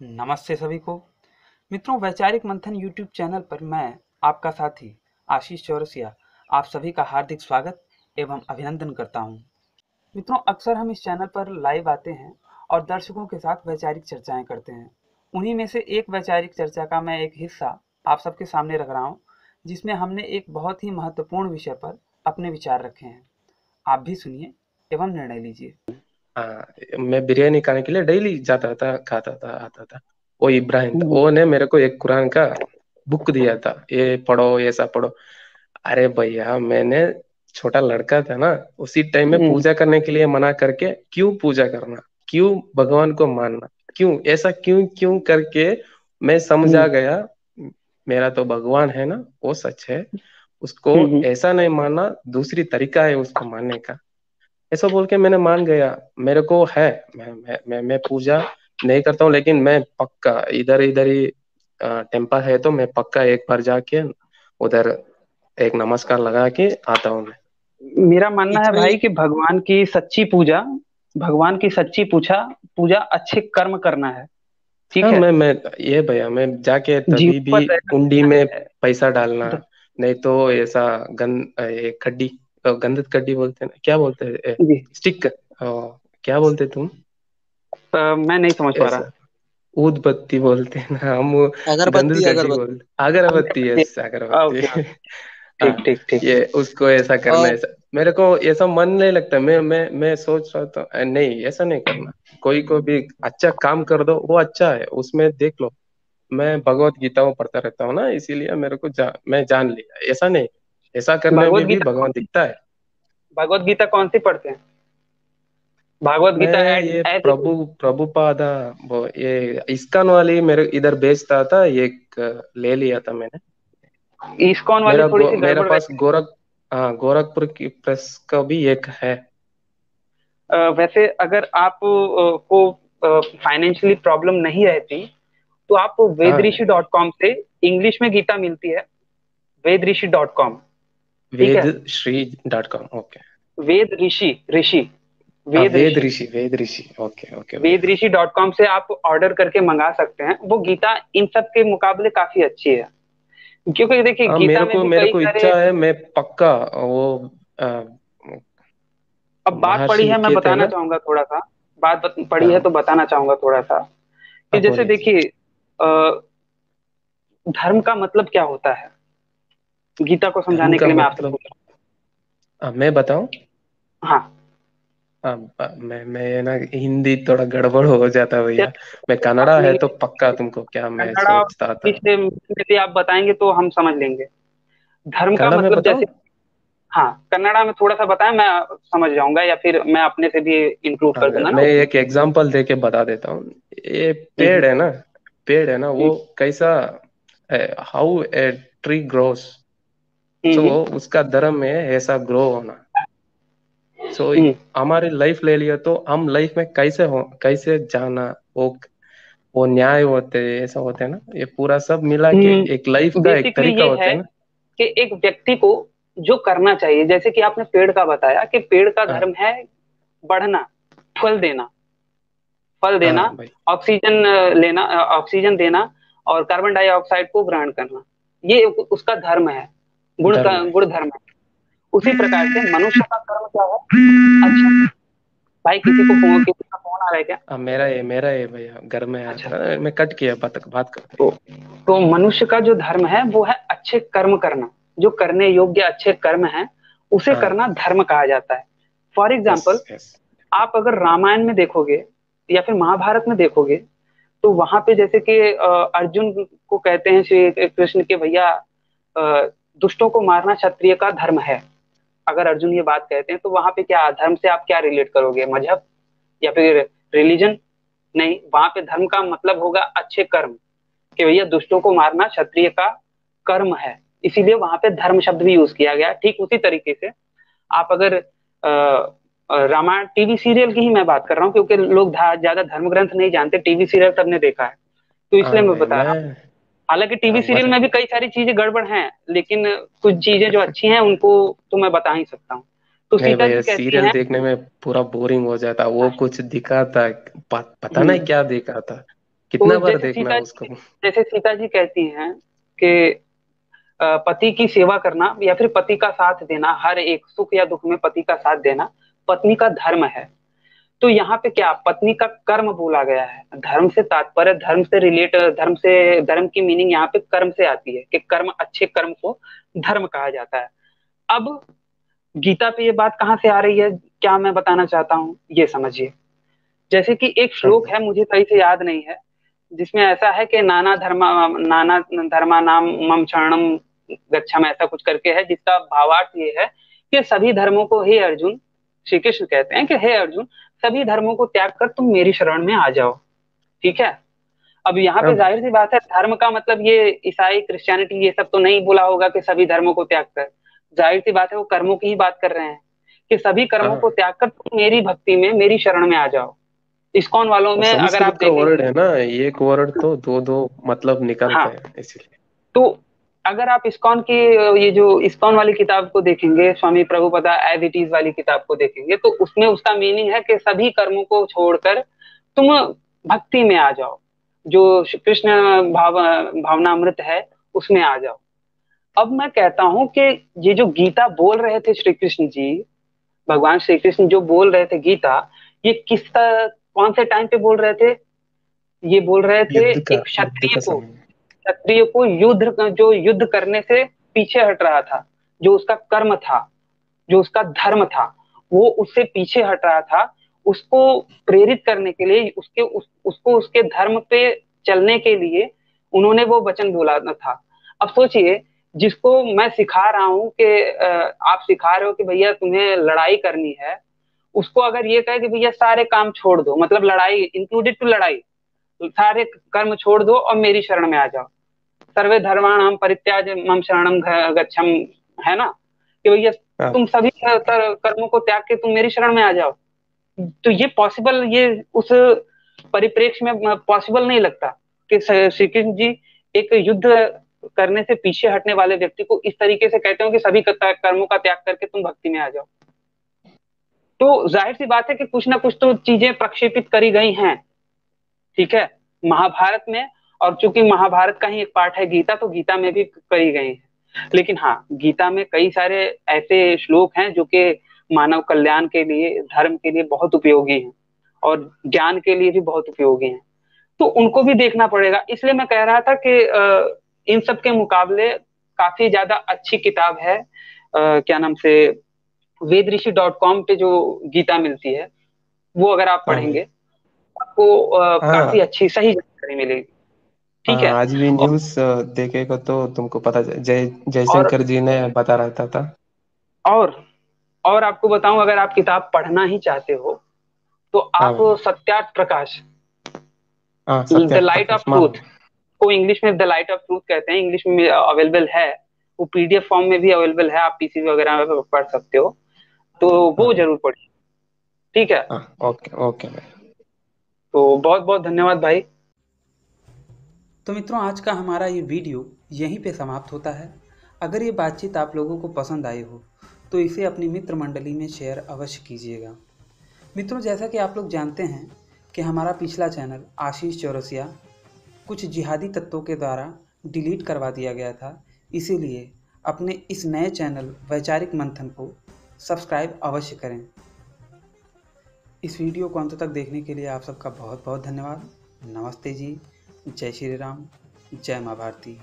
नमस्ते सभी को। मित्रों, वैचारिक मंथन यूट्यूब चैनल पर मैं आपका साथी आशीष चौरसिया आप सभी का हार्दिक स्वागत एवं अभिनंदन करता हूं। मित्रों, अक्सर हम इस चैनल पर लाइव आते हैं और दर्शकों के साथ वैचारिक चर्चाएं करते हैं। उन्हीं में से एक वैचारिक चर्चा का मैं एक हिस्सा आप सबके सामने रख रहा हूं, जिसमें हमने एक बहुत ही महत्वपूर्ण विषय पर अपने विचार रखे हैं। आप भी सुनिए एवं निर्णय लीजिए। हाँ, मैं बिरयानी खाने के लिए डेली जाता था, खाता था, आता था। वो इब्राहिम था, वो ने मेरे को एक कुरान का बुक दिया था, ये पढ़ो, ऐसा पढ़ो। अरे भैया, मैंने छोटा लड़का था ना, उसी टाइम में पूजा करने के लिए मना करके क्यों पूजा करना, क्यों भगवान को मानना, क्यों ऐसा, क्यों क्यों करके मैं समझा गया। मेरा तो भगवान है ना, वो सच है, उसको ऐसा नहीं मानना, दूसरी तरीका है उसको मानने का। ऐसा बोल के मैंने मान गया। मेरे को है, मैं पूजा नहीं करता हूँ, लेकिन मैं पक्का इधर इधर ही टेम्पल है तो मैं पक्का एक बार जाके उधर एक नमस्कार लगा के आता हूँ मैं। मेरा मानना है इतना ही। भाई कि भगवान की सच्ची पूछा पूजा अच्छे कर्म करना है। ठीक हाँ, है। मैं ये भैया, मैं जाके तभी जीवन भी पर कुंडी रहना में है। पैसा डालना, तो, नहीं तो ऐसा ये खड्डी, गंदत कड्डी बोलते हैं ना, क्या बोलते हैं, जी। स्टिक, क्या बोलते तुम, मैं नहीं समझ पा रहा। ऐसा ऊदबत्ती बोलते हैं ना हम, गंदल अगरबत्ती कड्डी अगरबत्ती। बोलते, अगरबत्ती, अगरबत्ती। यस अगरबत्ती। Okay, okay. हाँ, ठीक, ठीक, ठीक। ये उसको ऐसा करना, और ऐसा मेरे को ऐसा मन नहीं लगता। मैं सोच रहा था नहीं, ऐसा नहीं करना। कोई को भी अच्छा काम कर दो, वो अच्छा है, उसमें देख लो। मैं भगवत गीता पढ़ता रहता हूँ ना, इसीलिए मेरे को मैं जान लिया, ऐसा नहीं, ऐसा करने में भी भगवान दिखता है। भगवत गीता कौन सी पढ़ते हैं? भागवत मैं गीता ये एज इट प्रभुपादा, वो ये इस्कॉन वाली मेरे इधर बेचता था, एक ले लिया था मैंने। इस्कॉन वाली थोड़ी सी मेरा गड़बड़ पास रहती हाँ, गोरखपुर की प्रेस का भी एक है। है। वैसे अगर आप को फाइनेंशियली प्रॉब्लम नहीं रहती तो आप हाँ, वेदऋषि.com से इंग्लिश में गीता मिलती है। वेदऋषि.com। ठीक वेद है। Shri dot com, okay. Ved Rishi Rishi हाँ, वेद ऋषि वेद ऋषि, ओके ओके वेद भैया। ऋषि डॉट कॉम से आप ऑर्डर करके मंगा सकते हैं। वो गीता इन सब के मुकाबले काफी अच्छी है, क्योंकि देखिए हाँ, गीता में भी मेरे कई को सारे। इच्छा है, मैं पक्का वो अब बात पड़ी महर्षि है, मैं के थे बताना ना। चाहूंगा थोड़ा सा। पड़ी है हाँ, तो बताना चाहूंगा थोड़ा सा कि हाँ, जैसे बोलिए। देखिए धर्म का मतलब क्या होता है, गीता को धर्म समझाने के का लिए मैं आपसे मतलब, पूछ रहा मैं बताऊं। हूँ। हाँ। हाँ, मैं ना हिंदी थोड़ा गड़बड़ हो जाता है भैया। मैं चलिए, कन्नड़ा अपनी है तो पक्का तुमको क्या मैं कन्नड़ा सोचता था। से यदि आप बताएंगे तो हम समझ लेंगे। धर्म का कन्नड़ा में मतलब बताऊं। जैसे, हाँ कन्नड़ा में थोड़ा सा बताएं, मैं समझ जाऊंगा, या फिर मैं अपने से भी इंक्लूड हाँ, कर दूंगा ना मैं उसमें। एक एग्जांपल दे के बता देता हूँ। ये हम्म, पेड़ है ना, पेड़ है ना, हम्म, वो कैसा, हाउ ए ट्री ग्रोस, हम्म, सो उसका धर्म है ऐसा ग्रो होना। सो हम्म, हमारी लाइफ ले लिया तो हम लाइफ में कैसे हो, कैसे जाना, वो न्याय होते हैं, ऐसा होते हैं ना, ये पूरा सब मिला के एक लाइफ का एक बेसिकली तरीका ये होता है है ना। कि एक व्यक्ति को जो करना चाहिए, जैसे कि आपने पेड़ का बताया कि पेड़ का हाँ, धर्म है बढ़ना, फल देना, फल देना, हाँ भाई। ऑक्सीजन लेना, ऑक्सीजन देना, और कार्बन डाइऑक्साइड को ग्रहण करना। ये उसका धर्म है, धर्म है। गुण धर्म है। उसी प्रकार से मनुष्य का कर्म क्या है? अच्छा भाई, किसी का फोन आ रहा है क्या? मेरा ये भैया घर में आया अच्छा। था, मैं कट किया, बात करते। तो तो मनुष्य का जो धर्म है वो है अच्छे कर्म करना। जो करने योग्य अच्छे कर्म है उसे हाँ, करना धर्म कहा जाता है। For yes example, yes. आप अगर रामायण में देखोगे या फिर महाभारत में देखोगे, तो वहां पे जैसे कि अर्जुन को कहते हैं श्री कृष्ण के भैया, अ, दुष्टों को मारना क्षत्रिय का धर्म है। अगर अर्जुन ये बात कहते हैं तो वहां पे क्या धर्म से आप क्या रिलेट करोगे? मजहब या फिर रिलीजन? नहीं, वहां पे धर्म का मतलब होगा अच्छे कर्म, कि भैया दुष्टों को मारना क्षत्रिय का कर्म है। इसीलिए वहां पे धर्म शब्द भी यूज किया गया। ठीक उसी तरीके से आप अगर रामायण टीवी सीरियल की ही मैं बात कर रहा हूँ, क्योंकि लोग ज्यादा धर्म ग्रंथ नहीं जानते, टीवी सीरियल सबने देखा है, तो इसलिए हाँ मैं भाई, बता मैं रहा हूँ। हालांकि टीवी हाँ, सीरियल में भी कई सारी चीजें गड़बड़ हैं, लेकिन कुछ चीजें जो अच्छी हैं उनको तो मैं बता ही सकता हूँ। तो नहीं सीता भैया, जी कहती सीरियल हैं। देखने में पूरा बोरिंग हो जाता, वो कुछ दिखाता, पता नहीं हम्म, क्या दिखाता, तो कितना बार देखना उसको। जैसे सीता जी कहती हैं कि पति की सेवा करना या फिर पति का साथ देना, हर एक सुख या दुख में पति का साथ देना पत्नी का धर्म है। तो यहाँ पे क्या पत्नी का कर्म बोला गया है। धर्म से तात्पर्य, धर्म से रिलेट, धर्म की मीनिंग यहाँ पे कर्म से आती है कि कर्म, अच्छे कर्म को धर्म कहा जाता है। अब गीता पे ये बात कहाँ से आ रही है, क्या मैं बताना चाहता हूँ ये समझिए। जैसे कि एक हाँ श्लोक है, मुझे सही से याद नहीं है, जिसमें ऐसा है कि नाना धर्मा नाम मम शरणम गच्छम, ऐसा कुछ करके है, जिसका भावार्थ ये है कि सभी धर्मों को, हे अर्जुन, श्री कृष्ण कहते हैं कि हे अर्जुन, सभी धर्मों को त्याग कर तुम मेरी शरण में आ जाओ। ठीक है। अब यहाँ पे हाँ जाहिर सी बात है, धर्म का मतलब ये ईसाई क्रिश्चियनिटी ये सब तो नहीं बोला होगा कि सभी धर्मों को त्याग कर। जाहिर सी बात है वो कर्मों की ही बात कर रहे हैं कि सभी कर्मों को हाँ। त्याग कर तुम मेरी भक्ति में, मेरी शरण में आ जाओ। इस्कॉन वालों वो में अगर आप संस्कृत का वर्ड देखेंगे, है ना, एक वर्ड तो दो दो मतलब निकलते हाँ, हैं इसीलिए। तो अगर आप इस्कॉन की, ये जो इस्कॉन वाली किताब को देखेंगे, स्वामी प्रभुपदा एज इट इज वाली किताब को देखेंगे, तो उसमें उसका मीनिंग है कि सभी कर्मों को छोड़कर तुम भक्ति में आ जाओ, जो श्री कृष्ण भावनामृत है उसमें आ जाओ। अब मैं कहता हूं कि ये जो गीता बोल रहे थे श्री कृष्ण जी, भगवान श्री कृष्ण जो बोल रहे थे गीता, ये कौन से टाइम पे बोल रहे थे? ये बोल रहे थे एक युद्ध का समय। क्षत्रिय को जो युद्ध करने से पीछे हट रहा था, जो उसका कर्म था, जो उसका धर्म था, वो उससे पीछे हट रहा था, उसको प्रेरित करने के लिए, उसको उसके धर्म पे चलने के लिए उन्होंने वो वचन बोला था। अब सोचिए, जिसको मैं सिखा रहा हूँ कि आप सिखा रहे हो कि भैया तुम्हें लड़ाई करनी है, उसको अगर ये कहे कि भैया सारे काम छोड़ दो, मतलब लड़ाई इंक्लूडेड टू लड़ाई, सारे कर्म छोड़ दो और मेरी शरण में आ जाओ, सर्वे धर्माणाम परित्याज्य मम शरणम गच्छम, है ना, कि भैया हाँ। तुम सभी कर्मों को त्याग के तुम मेरी शरण में आ जाओ। तो ये पॉसिबल, ये उस परिप्रेक्ष्य में पॉसिबल नहीं लगता कि श्री कृष्ण जी एक युद्ध करने से पीछे हटने वाले व्यक्ति को इस तरीके से कहते हो कि सभी कर्मों का त्याग करके तुम भक्ति में आ जाओ। तो जाहिर सी बात है कि कुछ ना कुछ तो चीजें प्रक्षेपित करी गई हैं। ठीक है, महाभारत में, और चूंकि महाभारत का ही एक पार्ट है गीता, तो गीता में भी करी गई है। लेकिन हाँ, गीता में कई सारे ऐसे श्लोक हैं जो कि मानव कल्याण के लिए, धर्म के लिए बहुत उपयोगी हैं और ज्ञान के लिए भी बहुत उपयोगी हैं। तो उनको भी देखना पड़ेगा। इसलिए मैं कह रहा था कि इन सब के मुकाबले काफी ज्यादा अच्छी किताब है, क्या नाम से, वेदऋषि.com पे जो गीता मिलती है, वो अगर आप हाँ भाई। पढ़ेंगे आपको काफी हाँ अच्छी सही जानकारी मिलेगी। ठीक हाँ, है। आज भी न्यूज़ देखेगा तो तुमको पता जय और जयशंकर जी ने बता रहा था। और और आपको बताऊं, अगर आप किताब पढ़ना ही चाहते हो तो हाँ आप भाई। सत्यार्थ प्रकाश, हाँ, the Satyarth light of Prakash truth, मान। को इंग्लिश में द लाइट ऑफ ट्रूथ कहते हैं, इंग्लिश में अवेलेबल है, वो पीडीएफ फॉर्म में भी अवेलेबल है, आप पीसी वगैरह में पढ़ सकते हो। तो वो हाँ। जरूर पढ़िए। ठीक है। हाँ। ओके ओके भाई। तो बहुत बहुत धन्यवाद भाई। तो मित्रों, आज का हमारा ये वीडियो यहीं पे समाप्त होता है। अगर ये बातचीत आप लोगों को पसंद आई हो तो इसे अपनी मित्र मंडली में शेयर अवश्य कीजिएगा। मित्रों, जैसा कि आप लोग जानते हैं कि हमारा पिछला चैनल आशीष चौरसिया कुछ जिहादी तत्वों के द्वारा डिलीट करवा दिया गया था, इसीलिए अपने इस नए चैनल वैचारिक मंथन को सब्सक्राइब अवश्य करें। इस वीडियो को अंत तक देखने के लिए आप सबका बहुत बहुत धन्यवाद। नमस्ते जी, जय श्री राम, जय माँ भारती।